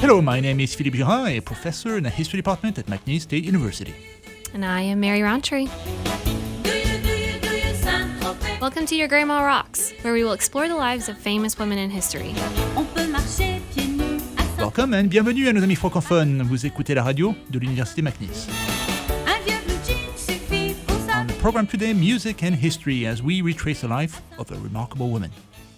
Hello, my name is Philippe Girard, a professor in the history department at McNeese State University. And I am Mary Rountree. Welcome to Your Grandma Rocks, where we will explore the lives of famous women in history. Welcome and bienvenue à nos amis francophones. Vous écoutez la radio de l'Université McNeese. On the program today, music and history, as we retrace the life of a remarkable woman.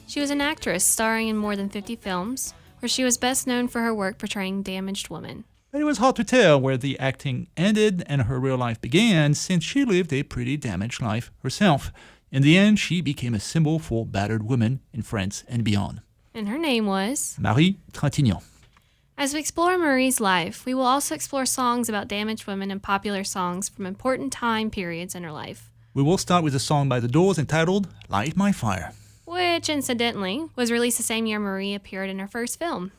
She was an actress starring in more than 50 films, where she was best known for her work portraying damaged women. But it was hard to tell where the acting ended and her real life began, since she lived a pretty damaged life herself. In the end, she became a symbol for battered women in France and beyond. And her name was Marie Trintignant. As we explore Marie's life, we will also explore songs about damaged women and popular songs from important time periods in her life. We will start with a song by The Doors entitled Light My Fire, which, incidentally, was released the same year Marie appeared in her first film.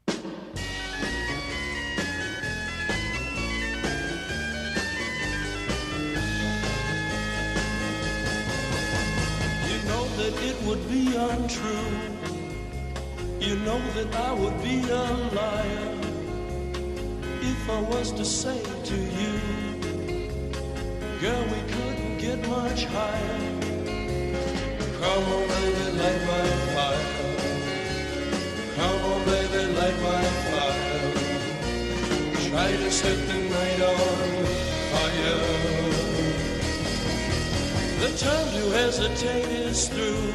You know that it would be untrue. You know that I would be a liar if I was to say to you, girl, we couldn't get much higher. Come on, baby, light my fire. Come on, baby, light my fire. Try to set the night on fire. The time to hesitate is through.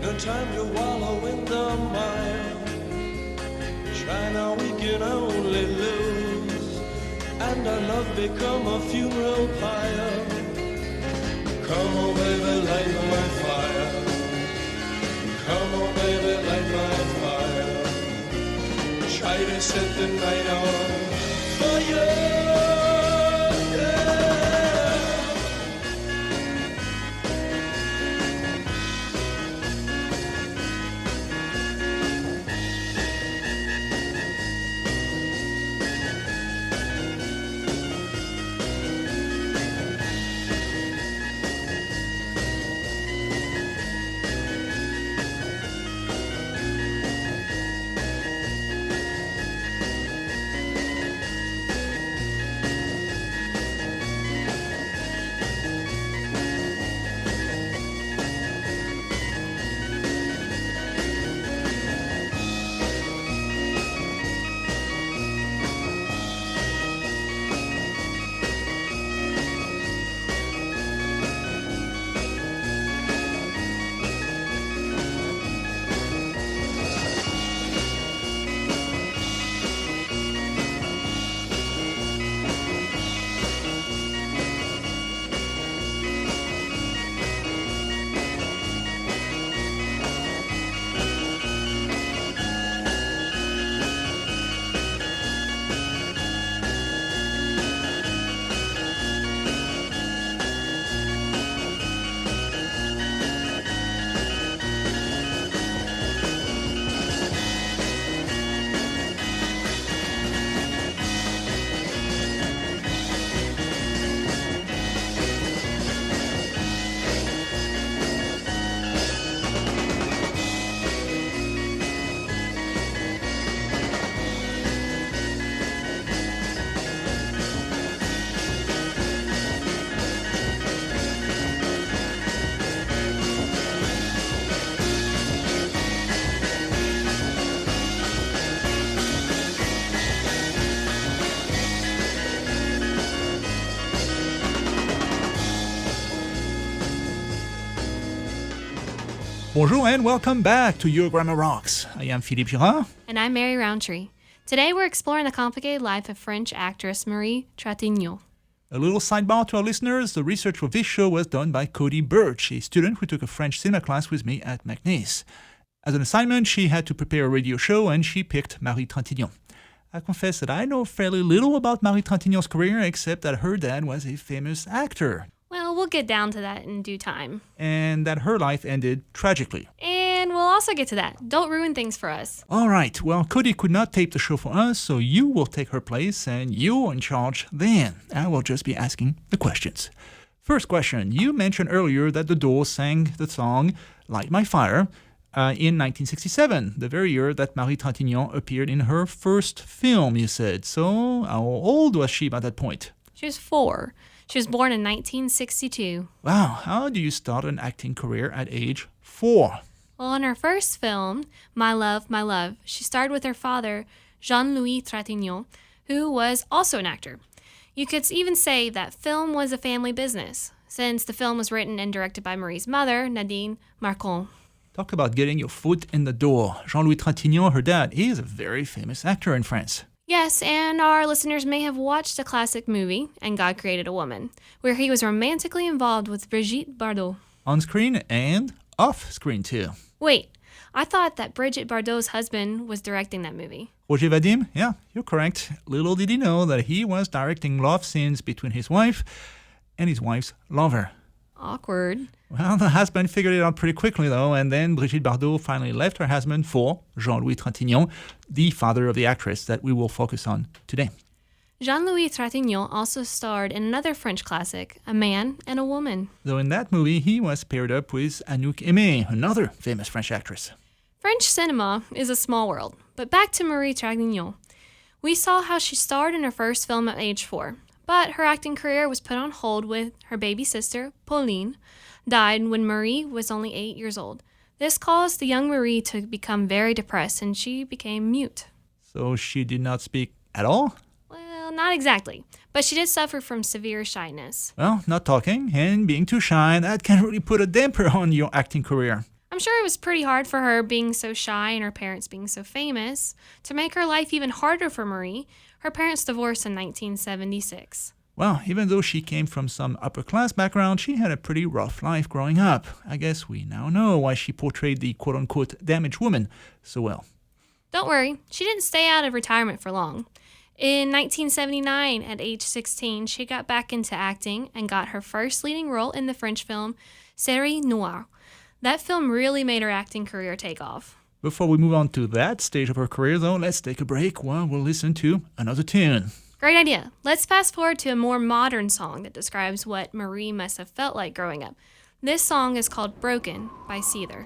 No time to wallow in the mire. Try now, we can only lose, and our love become a funeral pyre. Come on, baby, light my fire. Come on, baby, light my fire. Try to set the night on fire. Bonjour and welcome back to Your Grandma Rocks. I am Philippe Girard. And I'm Mary Rountree. Today we're exploring the complicated life of French actress Marie Trintignant. A little sidebar to our listeners, the research for this show was done by Kodie Burch, a student who took a French cinema class with me at McNeese. As an assignment, she had to prepare a radio show and she picked Marie Trintignant. I confess that I know fairly little about Marie Trintignant's career except that her dad was a famous actor. Well, we'll get down to that in due time. And that her life ended tragically. And we'll also get to that. Don't ruin things for us. All right, well, Kodie could not tape the show for us, so you will take her place and you're in charge then. I will just be asking the questions. First question, you mentioned earlier that the Doors sang the song Light My Fire. in 1967, the very year that Marie Trintignant appeared in her first film, you said. So how old was she by that point? She was 4. She was born in 1962. Wow, how do you start an acting career at age 4? Well, in her first film, My Love, she starred with her father, Jean-Louis Trintignant, who was also an actor. You could even say that film was a family business, since the film was written and directed by Marie's mother, Nadine Marcon. Talk about getting your foot in the door. Jean-Louis Trintignant, her dad, he is a very famous actor in France. Yes, and our listeners may have watched the classic movie, And God Created a Woman, where he was romantically involved with Brigitte Bardot. On screen and off screen too. Wait, I thought that Brigitte Bardot's husband was directing that movie. Roger Vadim? Yeah, you're correct. Little did he know that he was directing love scenes between his wife and his wife's lover. Awkward. Well, the husband figured it out pretty quickly, though, and then Brigitte Bardot finally left her husband for Jean-Louis Trintignant, the father of the actress that we will focus on today. Jean-Louis Trintignant also starred in another French classic, A Man and a Woman. Though in that movie, he was paired up with Anouk Aimée, another famous French actress. French cinema is a small world, but back to Marie Trintignant. We saw how she starred in her first film at age 4, but her acting career was put on hold with her baby sister, Pauline, died when Marie was only 8 years old. This caused the young Marie to become very depressed, and she became mute. So she did not speak at all? Well, not exactly, but she did suffer from severe shyness. Well, not talking and being too shy, that can really put a damper on your acting career. I'm sure it was pretty hard for her being so shy and her parents being so famous. To make her life even harder for Marie, her parents divorced in 1976. Well, even though she came from some upper-class background, she had a pretty rough life growing up. I guess we now know why she portrayed the quote-unquote damaged woman so well. Don't worry, she didn't stay out of retirement for long. In 1979, at age 16, she got back into acting and got her first leading role in the French film Série Noire. That film really made her acting career take off. Before we move on to that stage of her career, though, let's take a break while we'll listen to another tune. Great idea. Let's fast forward to a more modern song that describes what Marie must have felt like growing up. This song is called Broken by Seether.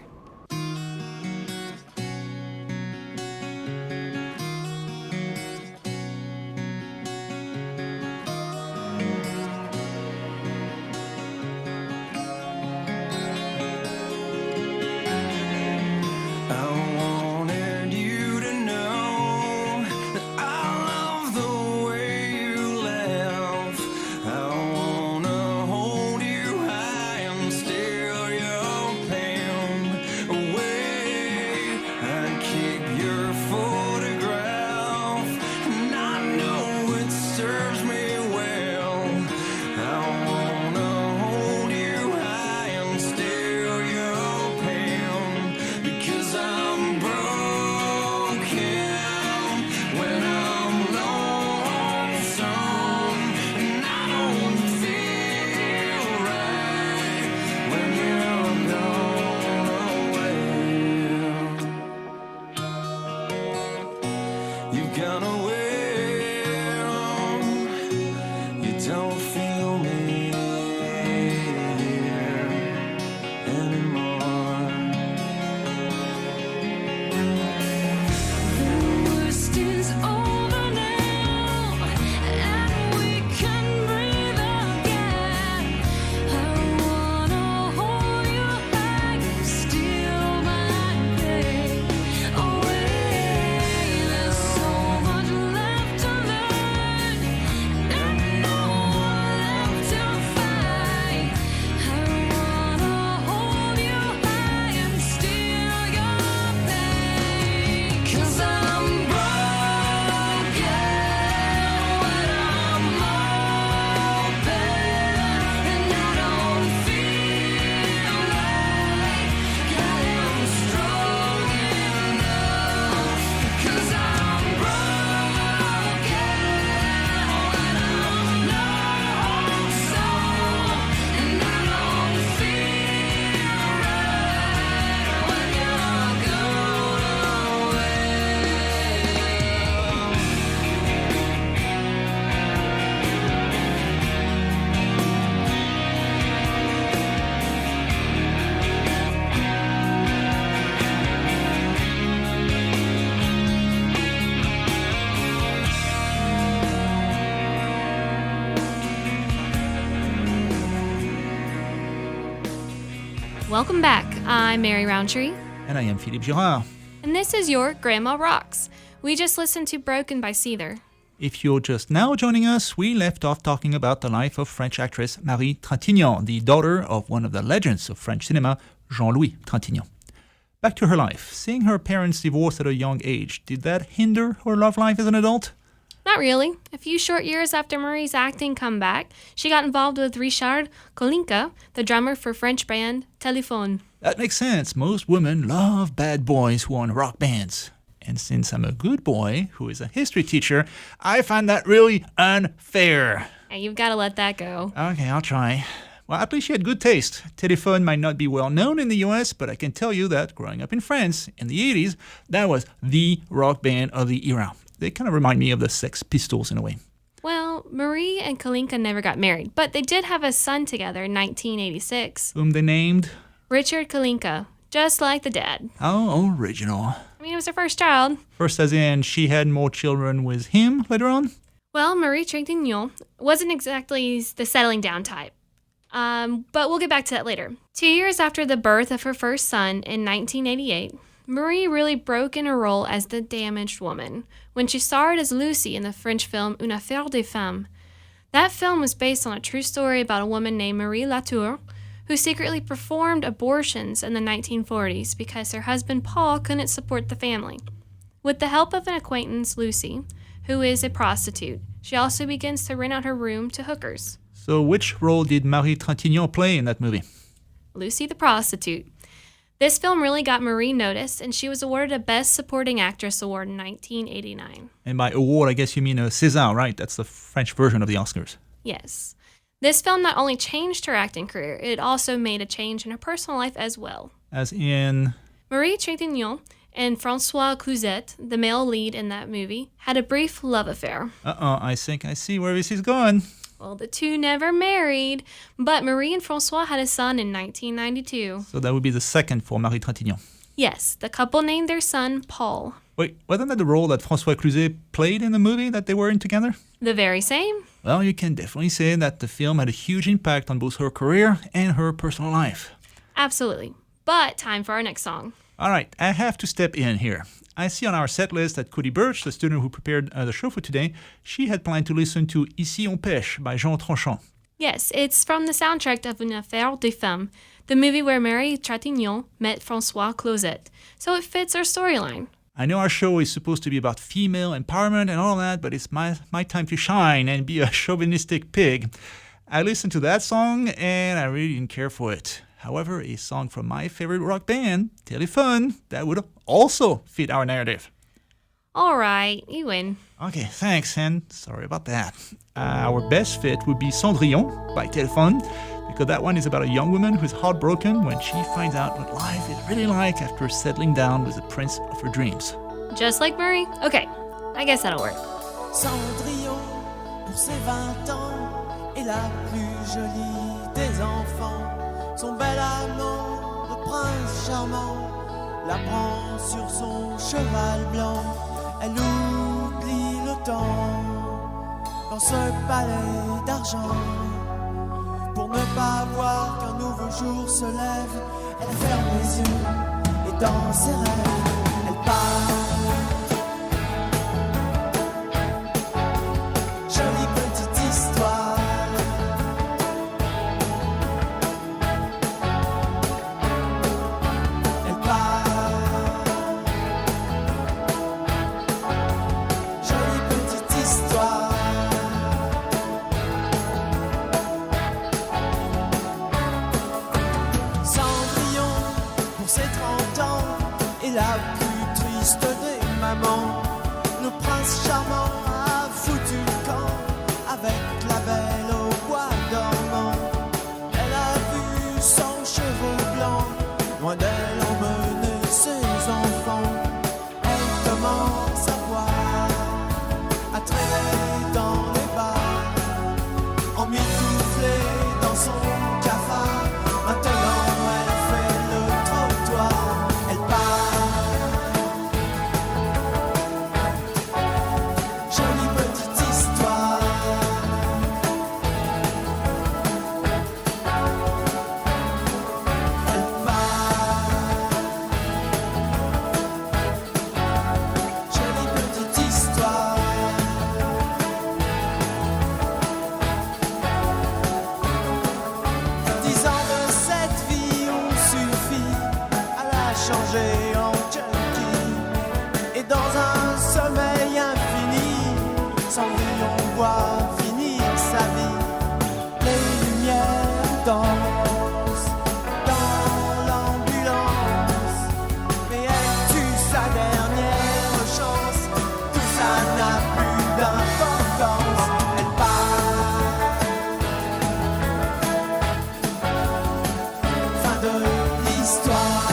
Welcome back. I'm Mary Rountree. And I am Philippe Girard. And this is your Grandma Rocks. We just listened to Broken by Seether. If you're just now joining us, we left off talking about the life of French actress Marie Trintignant, the daughter of one of the legends of French cinema, Jean-Louis Trintignant. Back to her life. Seeing her parents divorce at a young age, did that hinder her love life as an adult? Not really. A few short years after Marie's acting comeback, she got involved with Richard Kolinka, the drummer for French band Téléphone. That makes sense. Most women love bad boys who are in rock bands. And since I'm a good boy who is a history teacher, I find that really unfair. Hey, you've got to let that go. Okay, I'll try. Well, at least she had good taste. Téléphone might not be well known in the US, but I can tell you that growing up in France in the 80s, that was the rock band of the era. They kind of remind me of the Sex Pistols in a way. Well, Marie and Kolinka never got married, but they did have a son together in 1986. Whom they named? Richard Kolinka, just like the dad. How original. I mean, it was her first child. First as in she had more children with him later on? Well, Marie Trintignant wasn't exactly the settling down type. But we'll get back to that later. 2 years after the birth of her first son in 1988, Marie really broke in her role as the damaged woman when she starred as Lucy in the French film Une affaire de femme. That film was based on a true story about a woman named Marie Latour who secretly performed abortions in the 1940s because her husband Paul couldn't support the family. With the help of an acquaintance, Lucy, who is a prostitute, she also begins to rent out her room to hookers. So which role did Marie Trintignant play in that movie? Lucy the prostitute. This film really got Marie noticed, and she was awarded a Best Supporting Actress award in 1989. And by award, I guess you mean a César, right? That's the French version of the Oscars. Yes. This film not only changed her acting career, it also made a change in her personal life as well. As in? Marie Trintignant and François Cluzet, the male lead in that movie, had a brief love affair. I think I see where this is going. Well, the two never married, but Marie and François had a son in 1992. So that would be the second for Marie Trintignant. Yes, the couple named their son Paul. Wait, wasn't that the role that François Cluzet played in the movie that they were in together? The very same. Well, you can definitely say that the film had a huge impact on both her career and her personal life. Absolutely. But time for our next song. All right, I have to step in here. I see on our set list that Kodie Burch, the student who prepared the show for today, she had planned to listen to Ici on pêche by Jean Tranchant. Yes, it's from the soundtrack of Une affaire de femme, the movie where Marie Trintignant met François Cluzet. So it fits our storyline. I know our show is supposed to be about female empowerment and all that, but it's my time to shine and be a chauvinistic pig. I listened to that song and I really didn't care for it. However, a song from my favorite rock band, Téléphone, that would also fit our narrative. All right, you win. Okay, thanks, and sorry about that. Our best fit would be Cendrillon by Téléphone, because that one is about a young woman who's heartbroken when she finds out what life is really like after settling down with the prince of her dreams. Just like Marie? Okay, I guess that'll work. Cendrillon, pour ses 20 ans, est la plus jolie des enfants. Son bel amant, le prince charmant, la prend sur son cheval blanc. Elle oublie le temps dans ce palais d'argent. Pour ne pas voir qu'un nouveau jour se lève, elle ferme les yeux et dans ses rêves, elle part. Jolie petite histoire. La plus triste des mamans, le prince charmant a foutu le camp avec la belle au bois dormant. Elle a vu son cheveu blanc, loin d'elle emmener ses enfants. Elle commence à boire, à traîner dans les bars, emmitouflée dans son cafard. Maintenant elle fait le trottoir, elle part. changé en junkie. Et dans un sommeil infini, sans lui on voit finir sa vie. Les lumières dansent dans l'ambulance, mais elle tue sa dernière chance. Tout ça n'a plus d'importance. Elle part. Fin de l'histoire.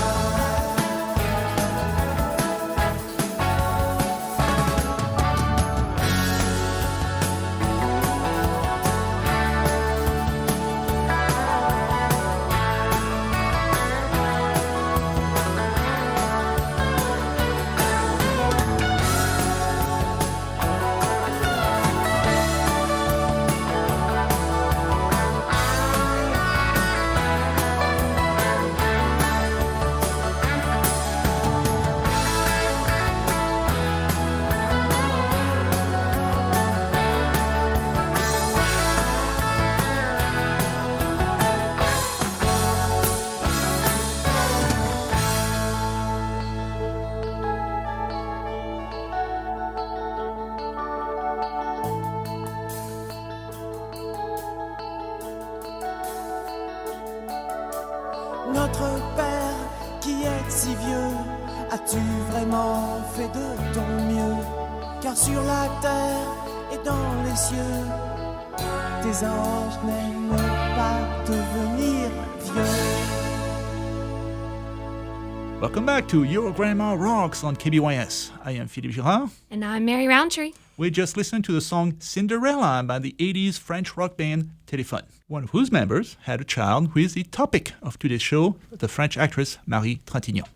Notre Père qui est si vieux, as-tu vraiment fait de ton mieux? Car sur la terre et dans les cieux, tes anges n'aiment pas devenir vieux. Welcome back to Your Grandma Rocks on KBYS. I am Philippe Girard. And I'm Mary Rountree. We just listened to the song Cinderella by the 80s French rock band Téléphone, one of whose members had a child who is the topic of today's show, the French actress Marie Trintignant.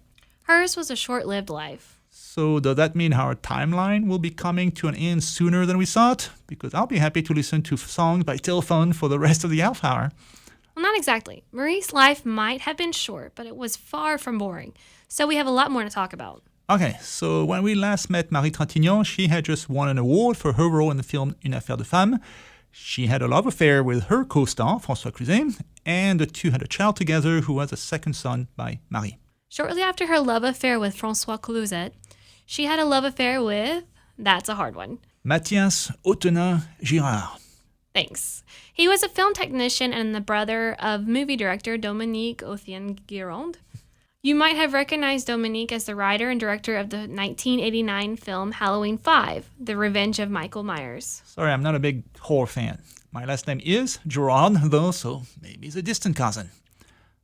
Hers was a short-lived life. So does that mean our timeline will be coming to an end sooner than we thought? Because I'll be happy to listen to songs by Téléphone for the rest of the half hour. Well, not exactly. Marie's life might have been short, but it was far from boring. So we have a lot more to talk about. Okay, so when we last met Marie Trintignant, she had just won an award for her role in the film Une affaire de femme. She had a love affair with her co-star, François Cluzet, and the two had a child together who was a second son by Marie. Shortly after her love affair with François Cluzet, she had a love affair with, that's a hard one, Mathias Ottenin Girard. Thanks. He was a film technician and the brother of movie director Dominique Othien-Guiraud. You might have recognized Dominique as the writer and director of the 1989 film Halloween 5, The Revenge of Michael Myers. Sorry, I'm not a big horror fan. My last name is Girard, though, so maybe he's a distant cousin.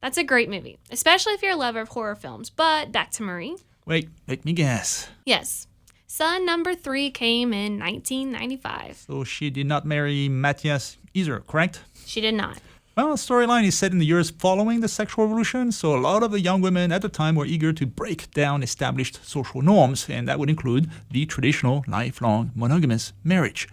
That's a great movie, especially if you're a lover of horror films. But back to Marie. Wait, let me guess. Yes. Son number 3 came in 1995. So she did not marry Matthias either, correct? She did not. Well, the storyline is set in the years following the sexual revolution, so a lot of the young women at the time were eager to break down established social norms, and that would include the traditional lifelong monogamous marriage.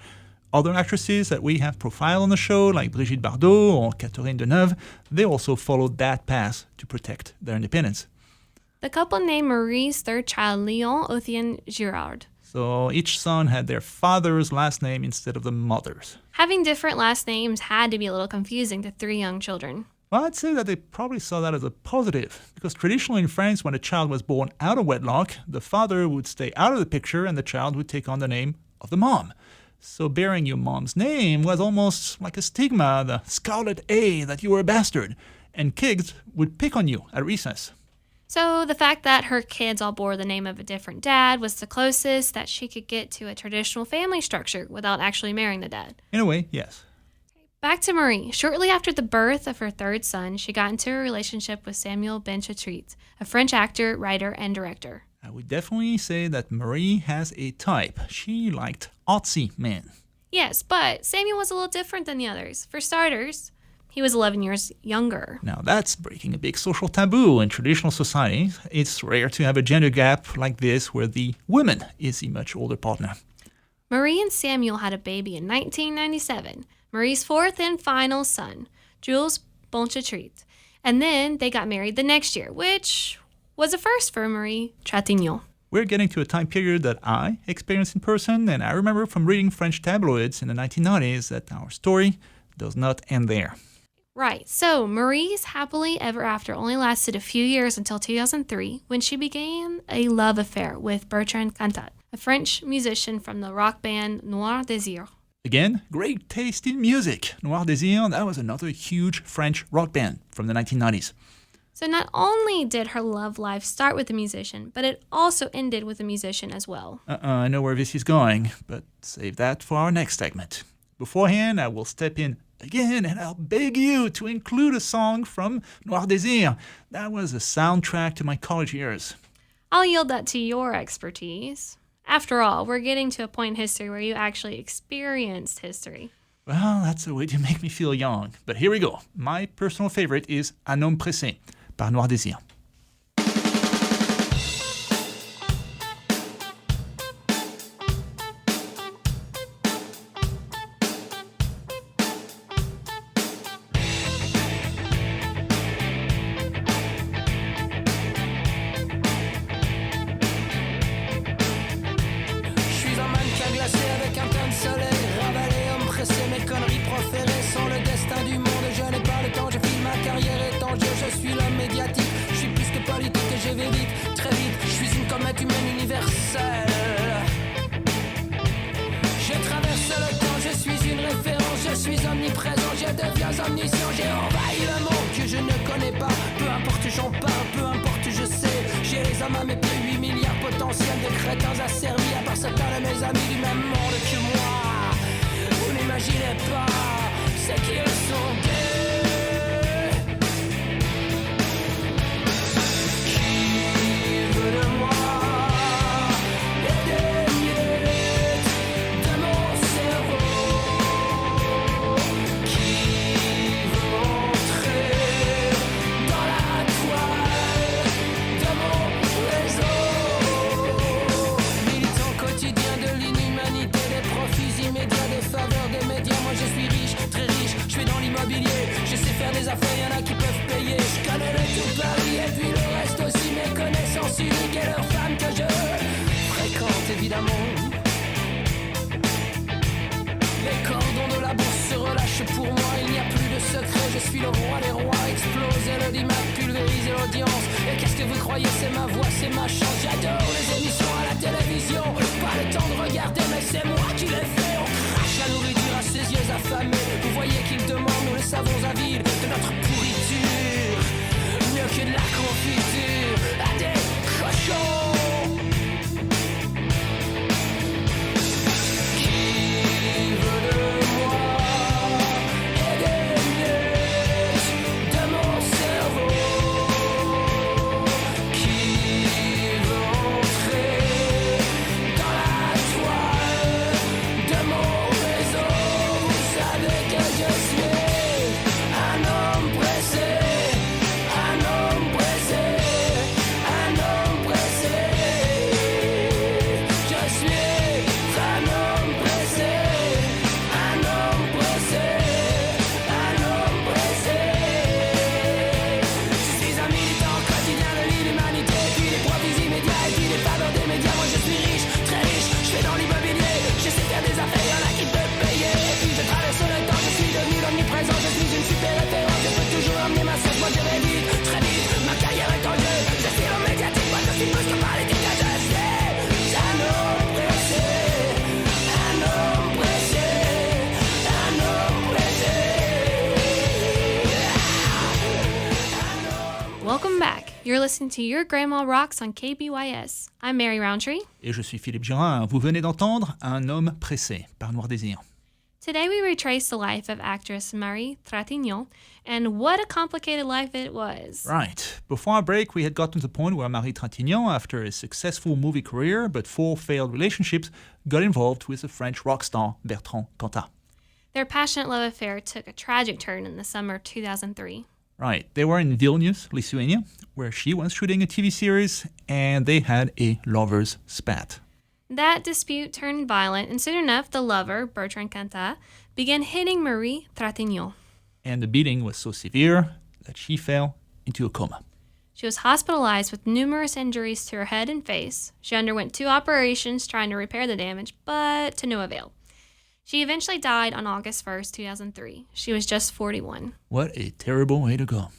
Other actresses that we have profiled on the show, like Brigitte Bardot or Catherine Deneuve, they also followed that path to protect their independence. The couple named Marie's third child Léon Othien-Girard. So each son had their father's last name instead of the mother's. Having different last names had to be a little confusing to 3 young children. Well, I'd say that they probably saw that as a positive, because traditionally in France, when a child was born out of wedlock, the father would stay out of the picture and the child would take on the name of the mom. So bearing your mom's name was almost like a stigma, the scarlet A, that you were a bastard, and kids would pick on you at recess. So the fact that her kids all bore the name of a different dad was the closest that she could get to a traditional family structure without actually marrying the dad. In a way, yes. Back to Marie. Shortly after the birth of her third son, she got into a relationship with Samuel Benchetrit, a French actor, writer, and director. I would definitely say that Marie has a type. She liked artsy men. Yes, but Samuel was a little different than the others. For starters, he was 11 years younger. Now that's breaking a big social taboo in traditional society. It's rare to have a gender gap like this where the woman is a much older partner. Marie and Samuel had a baby in 1997, Marie's fourth and final son, Jules Benchetrit. And then they got married the next year, which was a first for Marie Trintignant. We're getting to a time period that I experienced in person, and I remember from reading French tabloids in the 1990s that our story does not end there. Right, so Marie's happily ever after only lasted a few years until 2003 when she began a love affair with Bertrand Cantat, a French musician from the rock band Noir Désir. Again, great taste in music. Noir Désir, that was another huge French rock band from the 1990s. So not only did her love life start with a musician, but it also ended with a musician as well. I know where this is going, but save that for our next segment. Beforehand, I will step in again and I'll beg you to include a song from Noir Désir. That was a soundtrack to my college years. I'll yield that to your expertise. After all, we're getting to a point in history where you actually experienced history. Well, that's a way to make me feel young. But here we go. My personal favorite is Un homme pressé par Noir Désir. Omniscient, j'ai envahi le monde que je ne connais pas. Peu importe j'en parle, peu importe je sais. J'ai les hommes à mes pieds, 8 milliards potentiels de crétins asservis. À part certains de mes amis du même monde que moi. Vous n'imaginez pas ce qu'ils sont gays. Qui veut de moi? Je sais faire des affaires, y'en a qui peuvent payer. Je connais le tout Paris et puis le reste aussi. Mes connaissances uniques et leurs femmes que je fréquente évidemment. Les cordons de la bourse se relâchent pour moi. Il n'y a plus de secret, je suis le roi des rois. Exploser l'audimat, pulvériser l'audience. Et qu'est-ce que vous croyez, c'est ma voix, c'est ma chance. J'adore les émissions à la télévision. Pas le temps de regarder, mais c'est moi qui les fais. On crache la nourriture à ses yeux affamés. Vous voyez qu'ils demandent, nous les savons avides de notre pourriture. Mieux que de la confiture à des cochons. Welcome back. You're listening to Your Grandma Rocks on KBYS. I'm Mary Rountree. Et je suis Philippe Girard. Vous venez d'entendre Un homme pressé par Noir Désir. Today we retrace the life of actress Marie Trintignant, and what a complicated life it was. Right. Before our break, we had gotten to the point where Marie Trintignant, after a successful movie career but 4 failed relationships, got involved with the French rock star Bertrand Cantat. Their passionate love affair took a tragic turn in the summer of 2003. Right. They were in Vilnius, Lithuania, where she was shooting a TV series, and they had a lover's spat. That dispute turned violent, and soon enough, the lover, Bertrand Cantat, began hitting Marie Trintignant. And the beating was so severe that she fell into a coma. She was hospitalized with numerous injuries to her head and face. She underwent 2 operations trying to repair the damage, but to no avail. She eventually died on August 1st, 2003. She was just 41. What a terrible way to go.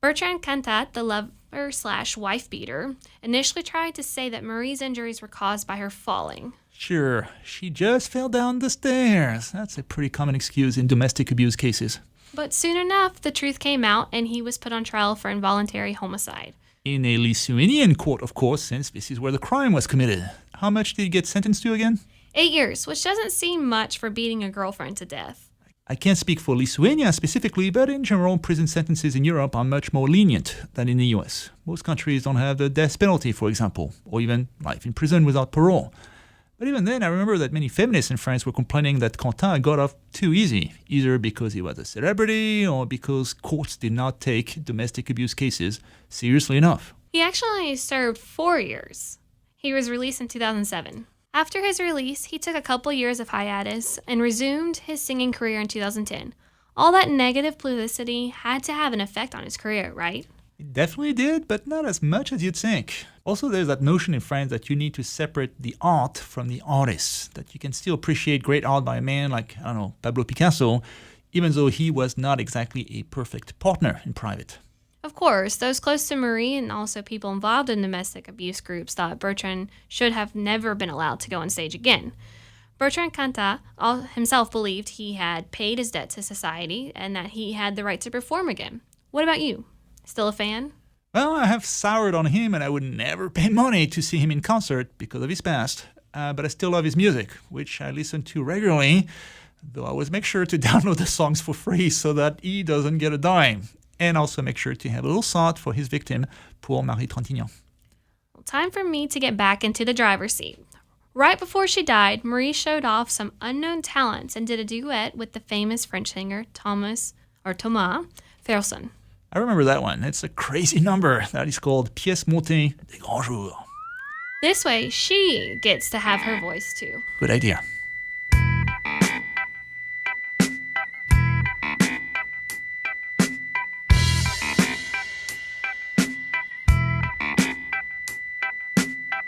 Bertrand Cantat, the lover/wife beater, initially tried to say that Marie's injuries were caused by her falling. Sure, she just fell down the stairs. That's a pretty common excuse in domestic abuse cases. But soon enough, the truth came out and he was put on trial for involuntary homicide. In a Lithuanian court, of course, since this is where the crime was committed. How much did he get sentenced to again? 8 years, which doesn't seem much for beating a girlfriend to death. I can't speak for Lithuania specifically, but in general, prison sentences in Europe are much more lenient than in the US. Most countries don't have the death penalty, for example, or even life in prison without parole. But even then, I remember that many feminists in France were complaining that Quentin got off too easy, either because he was a celebrity or because courts did not take domestic abuse cases seriously enough. He actually served 4 years. He was released in 2007. After his release, he took a couple years of hiatus and resumed his singing career in 2010. All that negative publicity had to have an effect on his career, right? It definitely did, but not as much as you'd think. Also, there's that notion in France that you need to separate the art from the artist, that you can still appreciate great art by a man like, Pablo Picasso, even though he was not exactly a perfect partner in private. Of course, those close to Marie and also people involved in domestic abuse groups thought Bertrand should have never been allowed to go on stage again. Bertrand Cantat himself believed he had paid his debt to society and that he had the right to perform again. What about you? Still a fan? Well, I have soured on him and I would never pay money to see him in concert because of his past. But I still love his music, which I listen to regularly, though I always make sure to download the songs for free so that he doesn't get a dime. And also make sure to have a little thought for his victim, poor Marie Trintignant. Well, time for me to get back into the driver's seat. Right before she died, Marie showed off some unknown talents and did a duet with the famous French singer Thomas Ferson. I remember that one. It's a crazy number that is called Pièce montée des grands jours. This way, she gets to have her voice too. Good idea.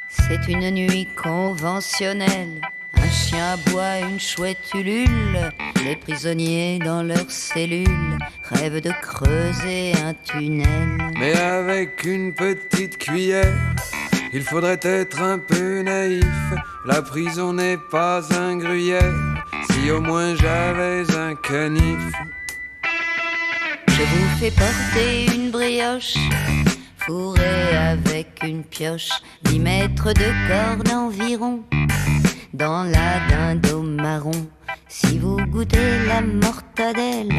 C'est une nuit conventionnelle. Un chien aboie, une chouette ulule. Les prisonniers dans leurs cellules rêvent de creuser un tunnel. Mais avec une petite cuillère, il faudrait être un peu naïf. La prison n'est pas un gruyère. Si au moins j'avais un canif. Je vous fais porter une brioche fourrée avec une pioche, 10 mètres de corde environ, dans la dinde marron. Si vous goûtez la mortadelle,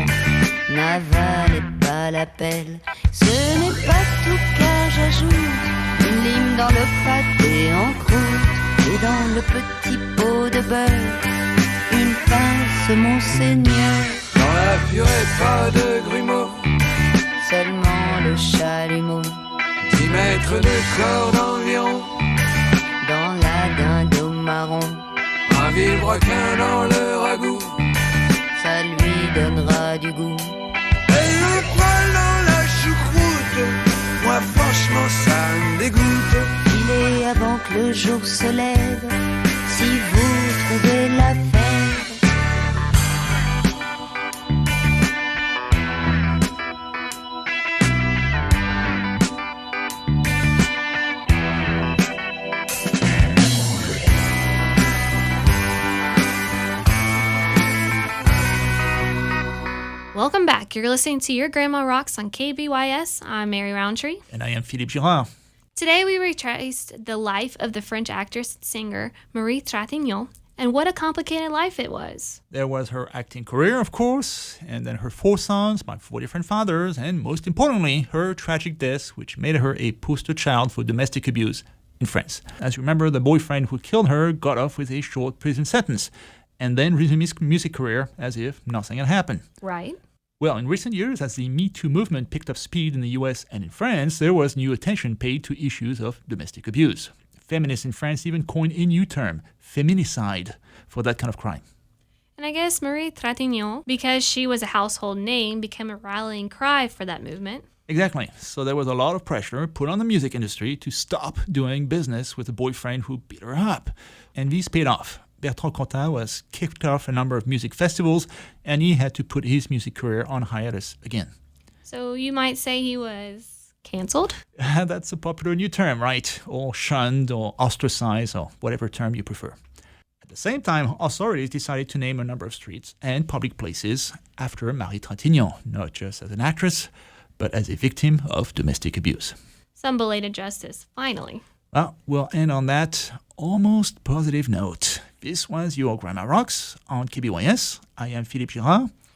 n'avalez pas la pelle. Ce n'est pas tout car j'ajoute une lime dans le pâté en croûte et dans le petit pot de beurre, une pince Monseigneur. Dans la purée pas de grumeaux, seulement le chalumeau. 10 mètres de corde environ, dans la dinde au marron. Un vilebrequin dans le ragoût, ça lui donnera du goût. Et le poil dans la choucroute, moi franchement ça me dégoûte. Il est avant que le jour se lève, si vous trouvez la fève. Welcome back. You're listening to Your Grandma Rocks on KBYS. I'm Mary Rountree. And I am Philippe Girard. Today we retraced the life of the French actress and singer Marie Trintignant, and what a complicated life it was. There was her acting career, of course, and then her 4 sons by 4 different fathers, and most importantly, her tragic death, which made her a poster child for domestic abuse in France. As you remember, the boyfriend who killed her got off with a short prison sentence, and then resumed his music career as if nothing had happened. Right. Well, in recent years, as the Me Too movement picked up speed in the US and in France, there was new attention paid to issues of domestic abuse. Feminists in France even coined a new term, feminicide, for that kind of crime. And I guess Marie Trintignant, because she was a household name, became a rallying cry for that movement. Exactly. So there was a lot of pressure put on the music industry to stop doing business with a boyfriend who beat her up. And these paid off. Bertrand Cantat was kicked off a number of music festivals, and he had to put his music career on hiatus again. So you might say he was cancelled? That's a popular new term, right? Or shunned, or ostracized, or whatever term you prefer. At the same time, authorities decided to name a number of streets and public places after Marie Trintignant, not just as an actress, but as a victim of domestic abuse. Some belated justice, finally. Well, we'll end on that almost positive note. This was your Grammar Rocks on KBYS. I am Philippe Girard.